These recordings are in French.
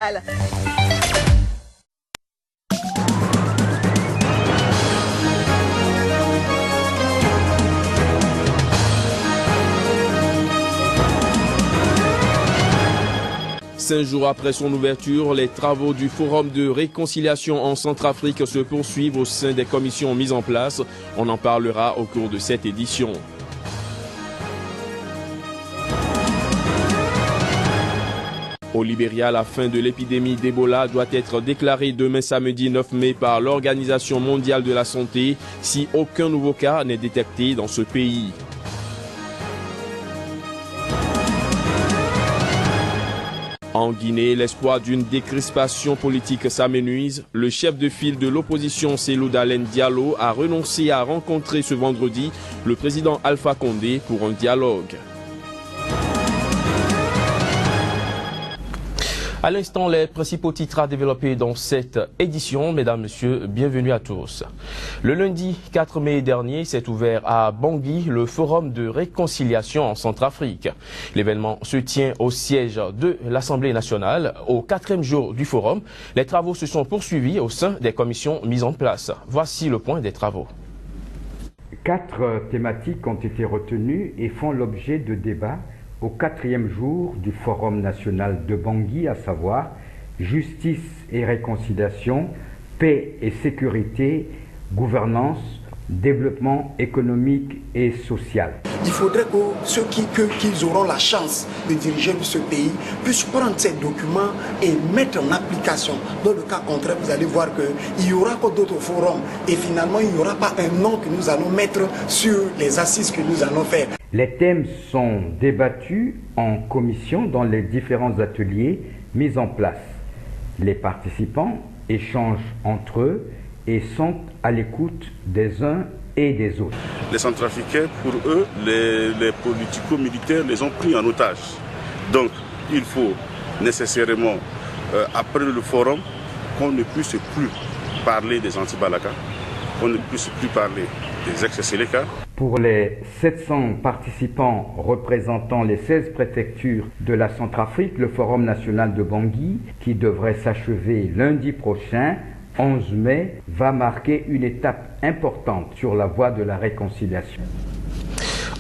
5 jours après son ouverture, les travaux du Forum de réconciliation en Centrafrique se poursuivent au sein des commissions mises en place. On en parlera au cours de cette édition. Au Libéria, la fin de l'épidémie d'Ebola doit être déclarée demain samedi 9 mai par l'Organisation mondiale de la santé si aucun nouveau cas n'est détecté dans ce pays. En Guinée, l'espoir d'une décrispation politique s'amenuise. Le chef de file de l'opposition Cellou Dalein Diallo a renoncé à rencontrer ce vendredi le président Alpha Condé pour un dialogue. À l'instant, les principaux titres à développer dans cette édition. Mesdames, Messieurs, bienvenue à tous. Le lundi 4 mai dernier s'est ouvert à Bangui le Forum de réconciliation en Centrafrique. L'événement se tient au siège de l'Assemblée nationale. Au 4e jour du forum, les travaux se sont poursuivis au sein des commissions mises en place. Voici le point des travaux. 4 thématiques ont été retenues et font l'objet de débats au 4e jour du Forum national de Bangui, à savoir justice et réconciliation, paix et sécurité, gouvernance, développement économique et social. Il faudrait que ceux qui auront la chance de diriger ce pays puissent prendre ces documents et mettre en application. Dans le cas contraire, vous allez voir qu'il y aura que d'autres forums et finalement il n'y aura pas un nom que nous allons mettre sur les assises que nous allons faire. Les thèmes sont débattus en commission dans les différents ateliers mis en place. Les participants échangent entre eux et sont à l'écoute des uns et des autres. Les Centrafricains, pour eux, les politico-militaires les ont pris en otage. Donc, il faut nécessairement, après le forum, qu'on ne puisse plus parler des anti-Balaka, qu'on ne puisse plus parler des ex-Séléka. Pour les 700 participants représentant les 16 préfectures de la Centrafrique, le Forum national de Bangui, qui devrait s'achever lundi prochain, 11 mai, va marquer une étape importante sur la voie de la réconciliation.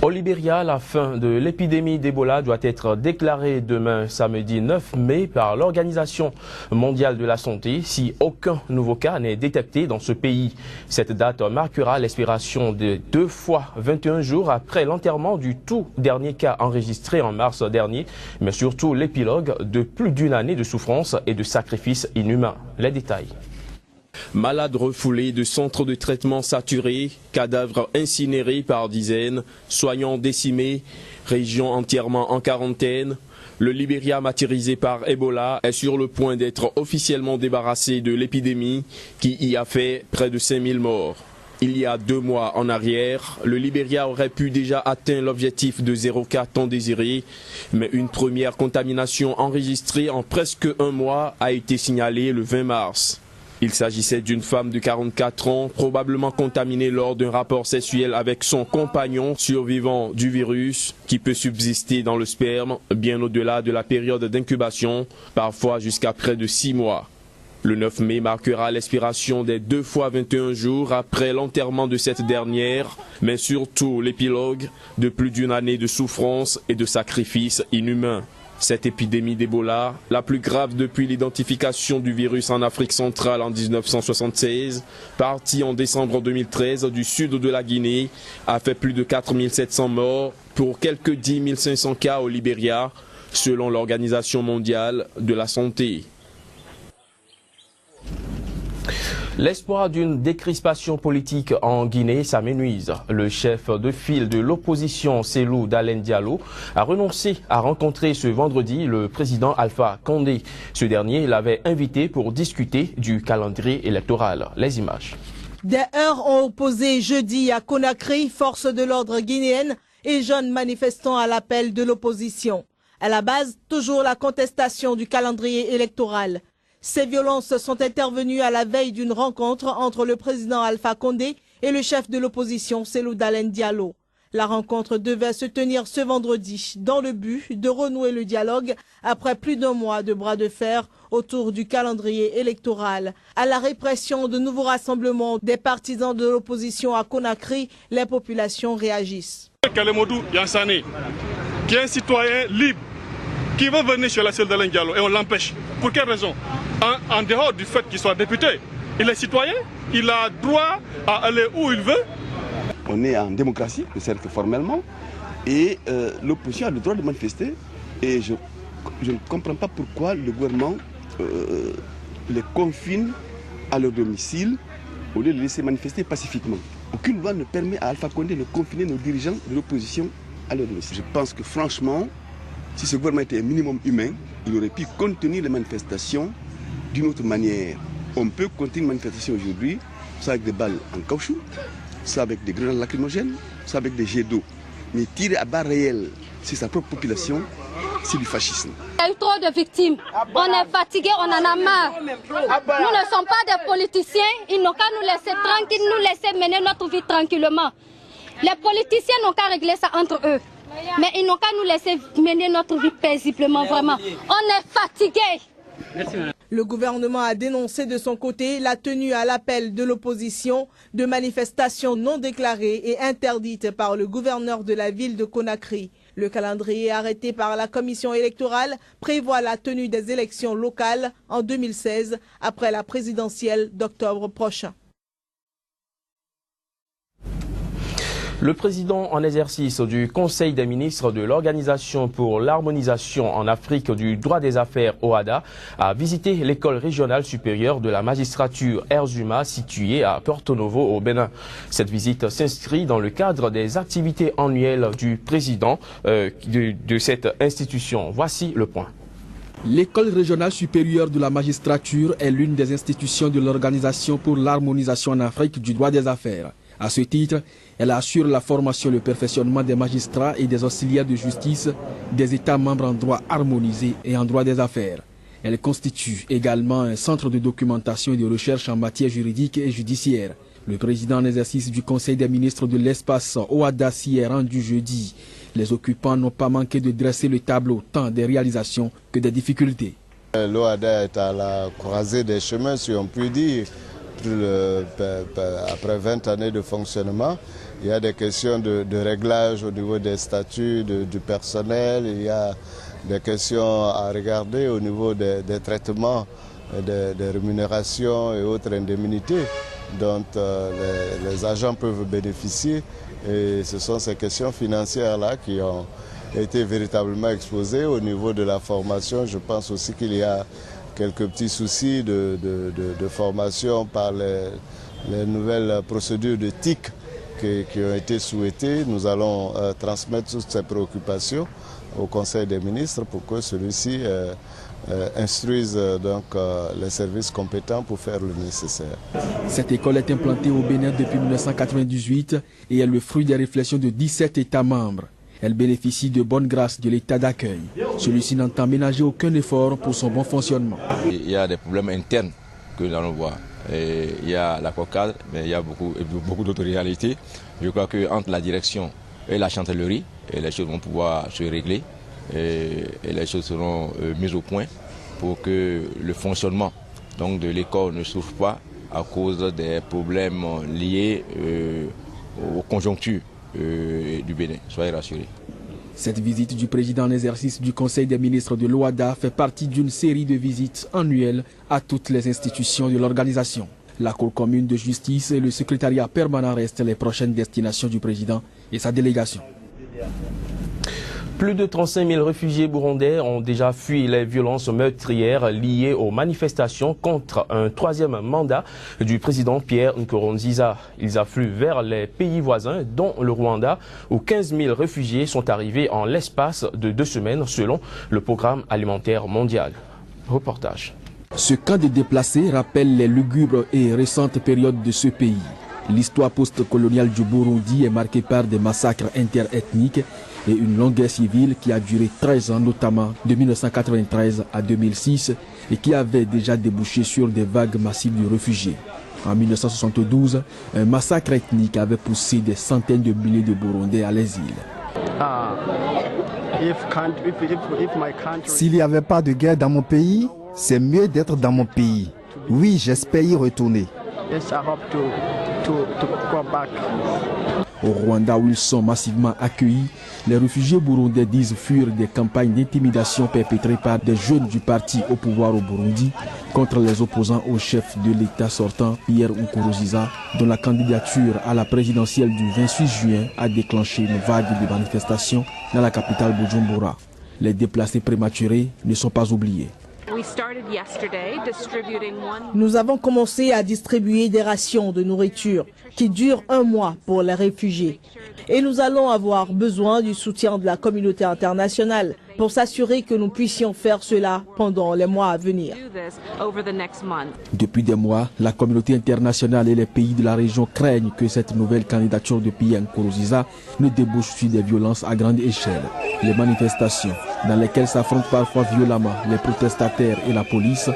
Au Libéria, la fin de l'épidémie d'Ebola doit être déclarée demain samedi 9 mai par l'Organisation mondiale de la santé si aucun nouveau cas n'est détecté dans ce pays. Cette date marquera l'expiration de 2 fois 21 jours après l'enterrement du tout dernier cas enregistré en mars dernier, mais surtout l'épilogue de plus d'une année de souffrance et de sacrifices inhumains. Les détails. Malades refoulés de centres de traitement saturés, cadavres incinérés par dizaines, soignants décimés, région entièrement en quarantaine, le Libéria martyrisé par Ebola est sur le point d'être officiellement débarrassé de l'épidémie qui y a fait près de 5000 morts. Il y a 2 mois en arrière, le Libéria aurait pu déjà atteindre l'objectif de 0 cas tant désiré, mais une première contamination enregistrée en presque 1 mois a été signalée le 20 mars. Il s'agissait d'une femme de 44 ans, probablement contaminée lors d'un rapport sexuel avec son compagnon survivant du virus qui peut subsister dans le sperme bien au-delà de la période d'incubation, parfois jusqu'à près de 6 mois. Le 9 mai marquera l'expiration des 2 fois 21 jours après l'enterrement de cette dernière, mais surtout l'épilogue de plus d'une année de souffrance et de sacrifices inhumains. Cette épidémie d'Ebola, la plus grave depuis l'identification du virus en Afrique centrale en 1976, partie en décembre 2013 du sud de la Guinée, a fait plus de 4700 morts pour quelques 10 500 cas au Libéria, selon l'Organisation mondiale de la santé. L'espoir d'une décrispation politique en Guinée s'amenuise. Le chef de file de l'opposition Cellou Dalein Diallo a renoncé à rencontrer ce vendredi le président Alpha Condé. Ce dernier l'avait invité pour discuter du calendrier électoral. Les images. Des heurts ont opposé jeudi à Conakry, forces de l'ordre guinéenne et jeunes manifestants à l'appel de l'opposition. À la base, toujours la contestation du calendrier électoral. Ces violences sont intervenues à la veille d'une rencontre entre le président Alpha Condé et le chef de l'opposition Cellou Dalein Diallo. La rencontre devait se tenir ce vendredi dans le but de renouer le dialogue après plus d'un mois de bras de fer autour du calendrier électoral. À la répression de nouveaux rassemblements des partisans de l'opposition à Conakry, les populations réagissent. Kalemodou Yansane, qui est un citoyen libre, qui veut venir chez la cellule d'Alain Diallo et on l'empêche. Pour quelle raison? En dehors du fait qu'il soit député, il est citoyen, il a droit à aller où il veut. On est en démocratie, certes formellement, et l'opposition a le droit de manifester. Et je ne comprends pas pourquoi le gouvernement les confine à leur domicile au lieu de les laisser manifester pacifiquement. Aucune loi ne permet à Alpha Condé de confiner nos dirigeants de l'opposition à leur domicile. Je pense que franchement, si ce gouvernement était un minimum humain, il aurait pu contenir les manifestations d'une autre manière. On peut contenir une manifestation aujourd'hui, ça avec des balles en caoutchouc, ça avec des grenades lacrymogènes, ça avec des jets d'eau. Mais tirer à balles réelles sur sa propre population, c'est du fascisme. Il y a eu trop de victimes. On est fatigués, on en a marre. Nous ne sommes pas des politiciens, ils n'ont qu'à nous laisser tranquilles, nous laisser mener notre vie tranquillement. Les politiciens n'ont qu'à régler ça entre eux. Mais ils n'ont qu'à nous laisser mener notre vie paisiblement, vraiment. On est fatigués. Le gouvernement a dénoncé de son côté la tenue à l'appel de l'opposition de manifestations non déclarées et interdites par le gouverneur de la ville de Conakry. Le calendrier arrêté par la commission électorale prévoit la tenue des élections locales en 2016 après la présidentielle d'octobre prochain. Le président en exercice du Conseil des ministres de l'Organisation pour l'harmonisation en Afrique du droit des affaires OHADA a visité l'école régionale supérieure de la magistrature Erzuma située à Porto Novo au Bénin. Cette visite s'inscrit dans le cadre des activités annuelles du président de cette institution. Voici le point. L'école régionale supérieure de la magistrature est l'une des institutions de l'Organisation pour l'harmonisation en Afrique du droit des affaires. À ce titre, elle assure la formation et le perfectionnement des magistrats et des auxiliaires de justice des États membres en droit harmonisé et en droit des affaires. Elle constitue également un centre de documentation et de recherche en matière juridique et judiciaire. Le président en exercice du Conseil des ministres de l'espace OHADA s'y est rendu jeudi. Les occupants n'ont pas manqué de dresser le tableau tant des réalisations que des difficultés. L'OHADA est à la croisée des chemins, si on peut dire. Après 20 années de fonctionnement, il y a des questions de réglage au niveau des statuts du personnel, il y a des questions à regarder au niveau des traitements, des rémunérations et autres indemnités dont les agents peuvent bénéficier. Et ce sont ces questions financières-là qui ont été véritablement exposées au niveau de la formation. Je pense aussi qu'il y a quelques petits soucis de formation par les nouvelles procédures de TIC qui ont été souhaitées. Nous allons transmettre toutes ces préoccupations au Conseil des ministres pour que celui-ci instruise donc les services compétents pour faire le nécessaire. Cette école est implantée au Bénin depuis 1998 et est le fruit des réflexions de 17 États membres. Elle bénéficie de bonnes grâces de l'état d'accueil. Celui-ci n'entend ménager aucun effort pour son bon fonctionnement. Il y a des problèmes internes que nous allons voir. Et il y a la COCAD, mais il y a beaucoup d'autres réalités. Je crois qu'entre la direction et la chancellerie, les choses vont pouvoir se régler et les choses seront mises au point pour que le fonctionnement donc, de l'école ne souffre pas à cause des problèmes liés aux conjonctures du Bénin. Soyez rassurés. Cette visite du président en exercice du Conseil des ministres de l'OHADA fait partie d'une série de visites annuelles à toutes les institutions de l'organisation. La Cour commune de justice et le secrétariat permanent restent les prochaines destinations du président et sa délégation. Plus de 35 000 réfugiés burundais ont déjà fui les violences meurtrières liées aux manifestations contre un troisième mandat du président Pierre Nkurunziza. Ils affluent vers les pays voisins, dont le Rwanda, où 15 000 réfugiés sont arrivés en l'espace de 2 semaines selon le programme alimentaire mondial. Reportage. Ce camp de déplacés rappelle les lugubres et récentes périodes de ce pays. L'histoire post-coloniale du Burundi est marquée par des massacres interethniques et une longue guerre civile qui a duré 13 ans, notamment de 1993 à 2006, et qui avait déjà débouché sur des vagues massives de réfugiés. En 1972, un massacre ethnique avait poussé des centaines de milliers de Burundais à l'exil. S'il n'y avait pas de guerre dans mon pays, c'est mieux d'être dans mon pays. Oui, j'espère y retourner. Au Rwanda, où ils sont massivement accueillis, les réfugiés burundais disent fuir des campagnes d'intimidation perpétrées par des jeunes du parti au pouvoir au Burundi contre les opposants au chef de l'État sortant, Pierre Nkurunziza, dont la candidature à la présidentielle du 28 juin a déclenché une vague de manifestations dans la capitale Bujumbura. Les déplacés prématurés ne sont pas oubliés. Nous avons commencé à distribuer des rations de nourriture qui durent 1 mois pour les réfugiés. Et nous allons avoir besoin du soutien de la communauté internationale pour s'assurer que nous puissions faire cela pendant les mois à venir. Depuis des mois, la communauté internationale et les pays de la région craignent que cette nouvelle candidature de Pierre Nkurunziza ne débouche sur des violences à grande échelle. Les manifestations, dans lesquelles s'affrontent parfois violemment les protestataires et la police,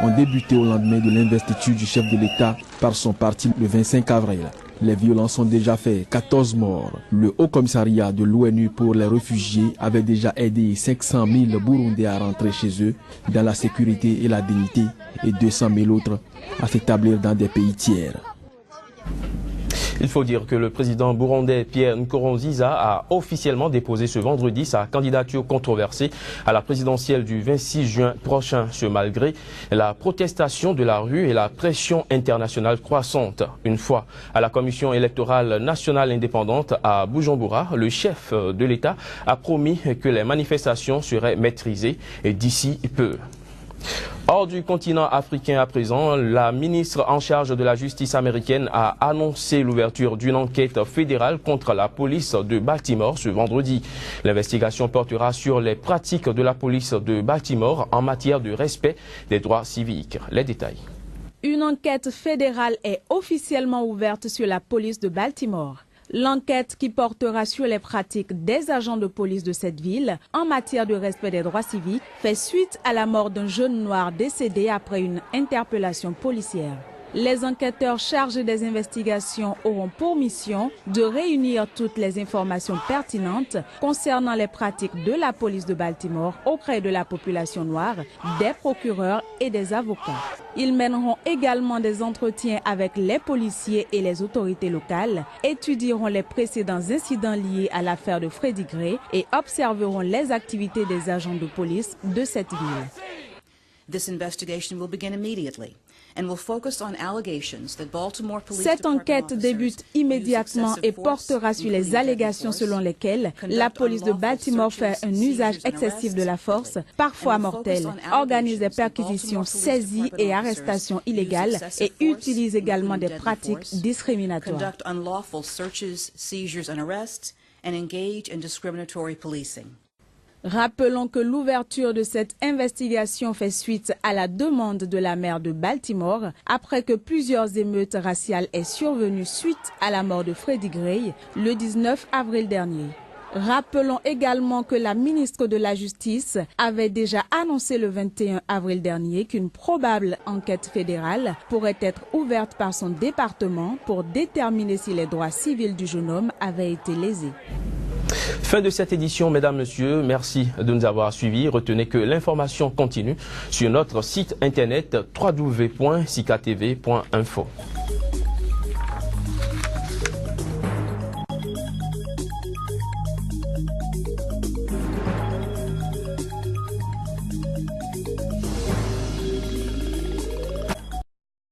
ont débuté au lendemain de l'investiture du chef de l'État par son parti le 25 avril. Les violences ont déjà fait 14 morts. Le Haut Commissariat de l'ONU pour les réfugiés avait déjà aidé 500 000 Burundais à rentrer chez eux dans la sécurité et la dignité et 200 000 autres à s'établir dans des pays tiers. Il faut dire que le président burundais Pierre Nkurunziza a officiellement déposé ce vendredi sa candidature controversée à la présidentielle du 26 juin prochain, ce malgré la protestation de la rue et la pression internationale croissante. Une fois à la commission électorale nationale indépendante à Bujumbura, le chef de l'État a promis que les manifestations seraient maîtrisées d'ici peu. Hors du continent africain à présent, la ministre en charge de la justice américaine a annoncé l'ouverture d'une enquête fédérale contre la police de Baltimore ce vendredi. L'investigation portera sur les pratiques de la police de Baltimore en matière de respect des droits civiques. Les détails. Une enquête fédérale est officiellement ouverte sur la police de Baltimore. L'enquête qui portera sur les pratiques des agents de police de cette ville en matière de respect des droits civiques fait suite à la mort d'un jeune noir décédé après une interpellation policière. Les enquêteurs chargés des investigations auront pour mission de réunir toutes les informations pertinentes concernant les pratiques de la police de Baltimore auprès de la population noire, des procureurs et des avocats. Ils mèneront également des entretiens avec les policiers et les autorités locales, étudieront les précédents incidents liés à l'affaire de Freddie Gray et observeront les activités des agents de police de cette ville. This investigation will begin immediately. Cette enquête débute immédiatement et portera sur les allégations selon lesquelles la police de Baltimore fait un usage excessif de la force, parfois mortel, organise des perquisitions, saisies et arrestations illégales et utilise également des pratiques discriminatoires. Rappelons que l'ouverture de cette investigation fait suite à la demande de la maire de Baltimore après que plusieurs émeutes raciales aient survenu suite à la mort de Freddie Gray le 19 avril dernier. Rappelons également que la ministre de la Justice avait déjà annoncé le 21 avril dernier qu'une probable enquête fédérale pourrait être ouverte par son département pour déterminer si les droits civils du jeune homme avaient été lésés. Fin de cette édition, mesdames, messieurs. Merci de nous avoir suivis. Retenez que l'information continue sur notre site internet www.sikatv.info.